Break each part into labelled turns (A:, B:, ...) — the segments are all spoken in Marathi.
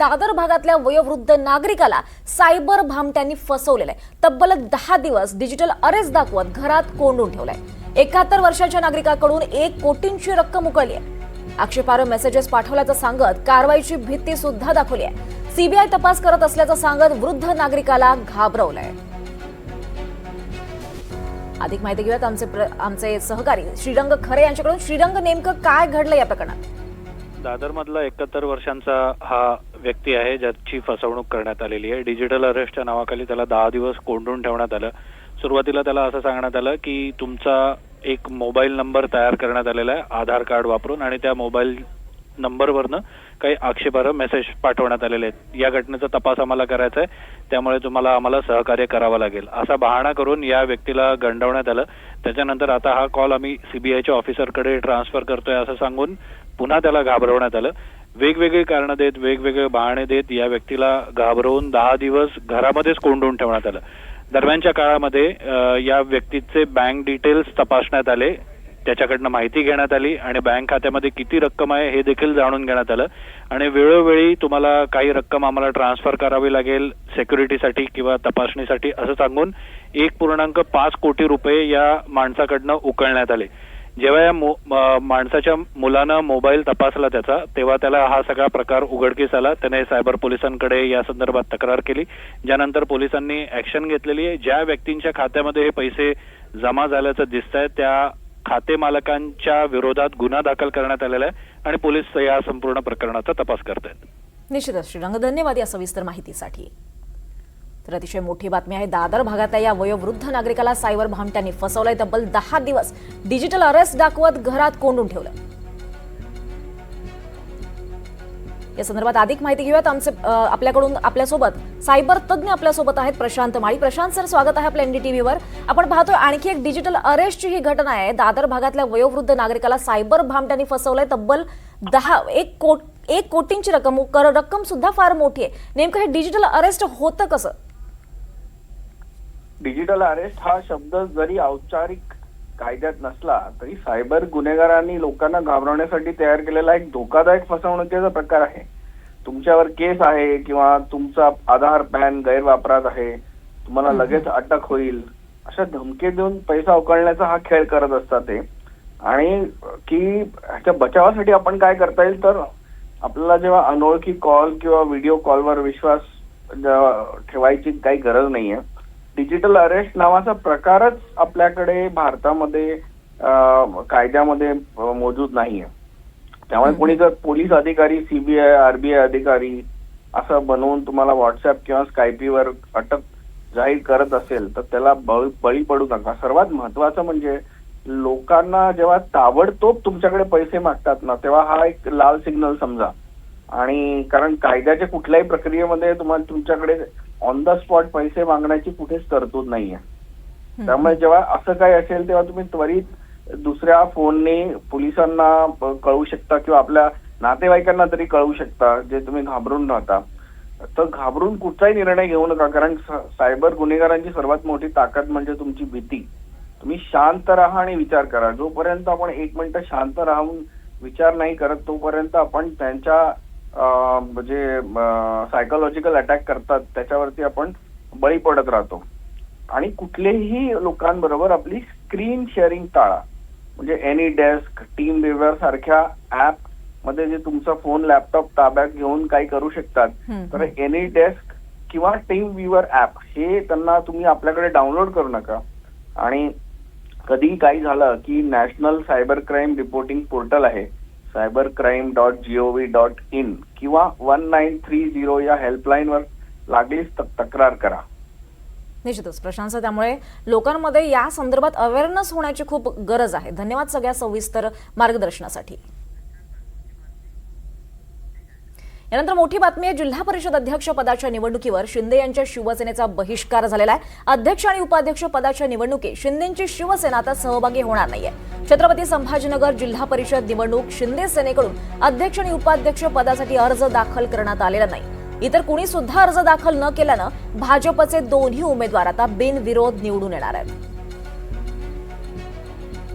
A: दादर भागातल्या वयोवृद्ध नागरिकाला सायबर भामट्यांनी फसवलेलं आहे। तब्बल 10 दिवस डिजिटल अरेस्ट दाखवत घरात कोंडून ठेवलंय। 71 वर्षाच्या नागरिकाकडून 1 कोटींची रक्कम उकळली आहे। आक्षेपार्ह मेसेजेस पाठवल्याचं सांगत कारवाईची भीती सुद्धा दाखवली आहे। सीबीआय तपास करत असल्याचं सांगत वृद्ध नागरिकाला घाबरवलंय। अधिक माहिती घेऊयात आमचे सहकारी श्रीरंग खरे यांच्याकडून। श्रीरंग, नेमकं काय घडलं या प्रकरणात?
B: दादर मधला 71 वर्षांचा हा व्यक्ती आहे ज्याची फसवणूक करण्यात आलेली आहे। डिजिटल अरेस्टच्या नावाखाली त्याला 10 दिवस कोंडून ठेवण्यात आलं। सुरुवातीला त्याला असं सांगण्यात आलं की तुमचा एक मोबाईल नंबर तयार करण्यात आलेला आहे आधार कार्ड वापरून, आणि त्या मोबाईल नंबरवरनं काही आक्षेपार्ह मेसेज पाठवण्यात आलेले आहेत। या घटनेचा तपास आम्हाला करायचा आहे, त्यामुळे तुम्हाला आम्हाला सहकार्य करावं लागेल असा बहाणा करून या व्यक्तीला गंडवण्यात आलं। त्याच्यानंतर आता हा कॉल आम्ही सीबीआयच्या ऑफिसरकडे ट्रान्सफर करतोय असं सांगून पुन्हा त्याला घाबरवण्यात आलं। वेगवेगळी कारणं देत, वेगवेगळे बहाणे देत या व्यक्तीला घाबरवून 10 दिवस घरामध्येच कोंडून ठेवण्यात आलं। दरम्यानच्या काळामध्ये या व्यक्तीचे बँक डिटेल्स तपासण्यात आले, त्याच्याकडनं माहिती घेण्यात आली आणि बँक खात्यामध्ये किती रक्कम आहे हे देखील जाणून घेण्यात आलं। आणि वेळोवेळी तुम्हाला काही रक्कम आम्हाला ट्रान्सफर करावी लागेल सिक्युरिटीसाठी किंवा तपासणीसाठी असं सांगून 1.5 कोटी रुपये या माणसाकडनं उकळण्यात आले। जेव्हा या माणसाच्या मुलानं मोबाईल तपासला त्याचा, तेव्हा त्याला हा सगळा प्रकार उघडकीस आला। त्याने सायबर पोलिसांकडे या संदर्भात तक्रार केली, ज्यानंतर पोलिसांनी ऍक्शन घेतलेली आहे। ज्या व्यक्तींच्या खात्यामध्ये हे पैसे जमा झाल्याचं दिसतंय त्या खाते मालकांच्या विरोधात गुन्हा दाखल करण्यात आलेला आहे आणि पोलीस या संपूर्ण प्रकरणाचा तपास करतायत।
A: निश्चितच श्रीरंग, धन्यवाद या सविस्तर माहितीसाठी। तर अतिशय मोठी बातमी आहे। दादर भागातल्या या वयोवृद्ध नागरिकाला सायबर भामट्यांनी फसवलंय। तब्बल 10 दिवस डिजिटल अरेस्ट दाखवत घरात कोंडून ठेवलं। या संदर्भात अधिक माहिती घेऊयात आपल्यासोबत सायबर तज्ञ आपल्यासोबत आहेत प्रशांत माळी। प्रशांत सर, स्वागत आहे आपल्या एनडीटीव्हीवर। आपण पाहतोय आणखी एक डिजिटल अरेस्टची ही घटना आहे। दादर भागातल्या वयोवृद्ध नागरिकाला सायबर भामट्यांनी फसवलंय। तब्बल 1 कोटींची रक्कम सुद्धा फार मोठी आहे। नेमकं हे डिजिटल अरेस्ट होतं कसं?
C: डिजिटल अरेस्ट हा शब्द जरी औपचारिक कायद्यात नसला तरी सायबर गुन्हेगारांनी लोकांना घाबरवण्यासाठी तयार केलेला एक धोकादायक फसवणुकीचा प्रकार आहे। तुमच्यावर केस आहे किंवा तुमचा आधार पॅन गैरवापरात आहे, तुम्हाला लगेच अटक होईल अशा धमकी देऊन पैसा उकळण्याचा हा खेळ करत असतात ते। आणि की ह्याच्या बचावासाठी आपण काय करता येईल तर आपल्याला जेव्हा अनोळखी कॉल किंवा व्हिडिओ कॉलवर विश्वास ठेवायची काही गरज नाहीये। डिजिटल अरेस्ट नावाचा प्रकारच आपल्याकडे भारतामध्ये कायद्यामध्ये मौजूद नाहीये। त्यामुळे कोणी जर पोलीस अधिकारी, सीबीआय, आरबीआय अधिकारी असं बनवून तुम्हाला व्हॉट्सअप किंवा स्कायपीवर अटक जाहीर करत असेल तर त्याला बळी पडू नका। सर्वात महत्वाचं म्हणजे लोकांना जेव्हा ताबडतोब तुमच्याकडे पैसे मागतात ना, तेव्हा हा एक लाल सिग्नल समजा। आणि कारण कायद्याच्या कुठल्याही प्रक्रियेमध्ये तुम्हाला तुमच्याकडे ऑन द स्पॉट पैसे मागण्याची कुठेच तरतूद नाहीये। त्यामुळे जेव्हा असं काही असेल तेव्हा तुम्ही त्वरित दुसऱ्या फोनने पोलिसांना कळवू शकता किंवा आपल्या नातेवाईकांना तरी कळवू शकता जे तुम्ही घाबरून राहता। तर घाबरून कुठचाही निर्णय घेऊ नका, कारण सायबर गुन्हेगारांची सर्वात मोठी ताकद म्हणजे तुमची भीती। तुम्ही शांत राहा आणि विचार करा। जोपर्यंत आपण 1 मिनिट शांत राहून विचार नाही करत तोपर्यंत आपण त्यांच्या म्हणजे सायकोलॉजिकल अटॅक करतात त्याच्यावरती आपण बळी पडत राहतो। आणि कुठलेही लोकांबरोबर आपली स्क्रीन शेअरिंग टाळा। म्हणजे एनी डेस्क, टीम व्ह्यूवर सारख्या ऍप मध्ये जे तुमचा फोन, लॅपटॉप ताब्यात घेऊन काही करू शकतात, तर एनी डेस्क किंवा टीम व्ह्यूवर ऍप हे त्यांना तुम्ही आपल्याकडे डाउनलोड करू नका। आणि कधी काही झालं की national cyber crime reporting portal आहे cybercrime.gov.in किंवा 1930 या हेल्पलाईनवर लागलीच तक्रार करा।
A: निश्चितच प्रशांत, त्यामुळे लोकांमध्ये या संदर्भात अवेअरनेस होण्याची खूप गरज आहे। धन्यवाद सगळ्या सविस्तर मार्गदर्शनासाठी। यानंतर मोठी बातमी आहे। जिल्हा परिषद अध्यक्ष पदाच्या निवडणुकीवर शिंदे यांच्या शिवसेनेचा बहिष्कार झालेला आहे। अध्यक्ष आणि उपाध्यक्ष पदाच्या निवडणुकीत शिंदेंची शिवसेना आता सहभागी होणार नाहीये। छत्रपती संभाजीनगर जिल्हा परिषद निवडणूक शिंदे सेनेकडून अध्यक्ष आणि उपाध्यक्ष पदासाठी अर्ज दाखल करण्यात आलेला नाही। इतर कुणी सुद्धा अर्ज दाखल न केल्यानं भाजपचे दोन्ही उमेदवार आता बिनविरोध निवडून येणार आहेत।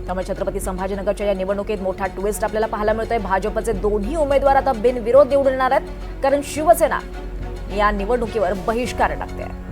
A: त्यामुळे छत्रपती संभाजीनगरच्या या निवडणुकीत मोठा ट्विस्ट आपल्याला पाहायला मिळतोय. भाजपचे दोन्ही उमेदवार आता बिनविरोध निवडून येणार आहेत, कारण शिवसेना या निवडणुकीवर बहिष्कार टाकते आहे.